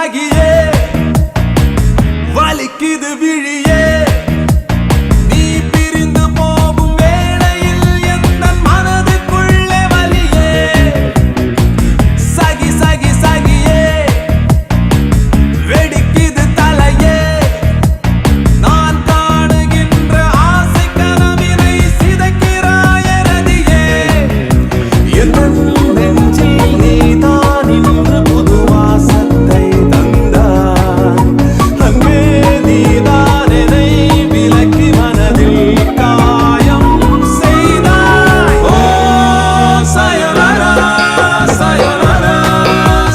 சாகியே வலிக்குது விழியே நீ பிரிந்து போகும் வேளையில் எந்த மனதுக்குள்ளே வலியே சாகி சாகி சாகியே வெடிக்குது தலையே நான் காணுகின்ற ஆசை கனவினை சிதைக்கிறாய நதியே என் நெஞ்சில் நீதான் இன்று புது வாசத்தை தந்தாய் அங்கே நீதான் என்னை விலக்கி மனதில் காயம் செய்தாய் ஓ sayonara sayonara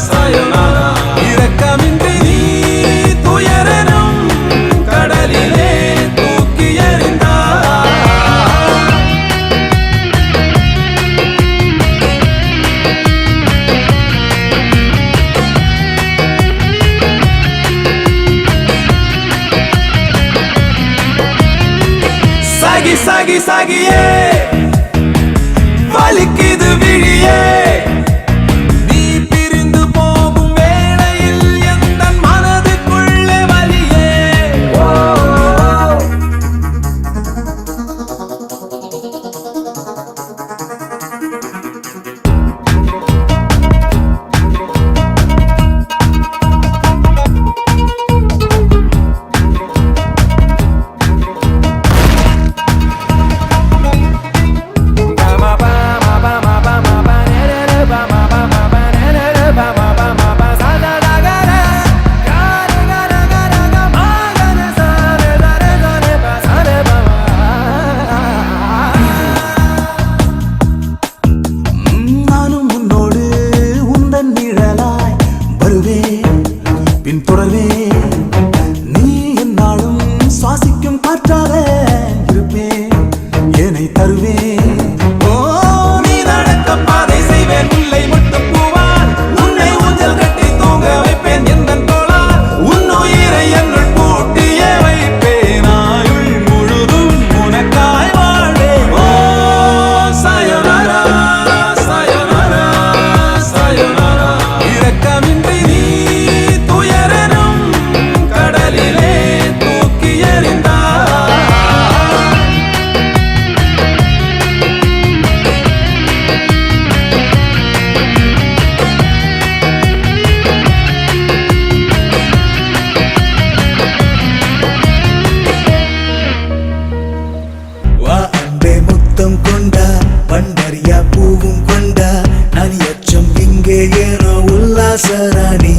sayonara இரக்கமின்றி நீ துயரெனும் கடலிலே தூக்கி எறிந்தாய் சாகி சாகி சாகியே வலிக்குது விழியே நீ பிரிந்து போகும் வேளையில் எந்த மனதுக்குள்ளே வலியே நானும் உன்னோடு உந்தன் நிழலாய் வருவேன் பின் தொடர்வேன் நீ என்னாலும் சுவாசிக்கும் காற்றாக இருப்பேன் என்னை தருவேன் ஓ நீ நடக்க பாதை செய்வேன் முல்லை மட்டும் பூவால் உன்னை ஊஞ்சல் கட்டி தூங்க வைப்பேன் எந்தன் தோளால் உன்னுயிரை என்னுள் பூட்டியே வைப்பேன் ஆயுள் முழுதும் உனக்காய் வாழ்வேன் ஓ sayonara sayonara sayonara இரக்கமின்றி நீ துயரெனும் கடலிலே தூக்கி எறிந்தாய் வா அன்பே முத்தம் கொண்டா பண்டறியா பூவும் கொண்டா நான் எச்சம் இங்கே ஏனோ உல்லாச ராணி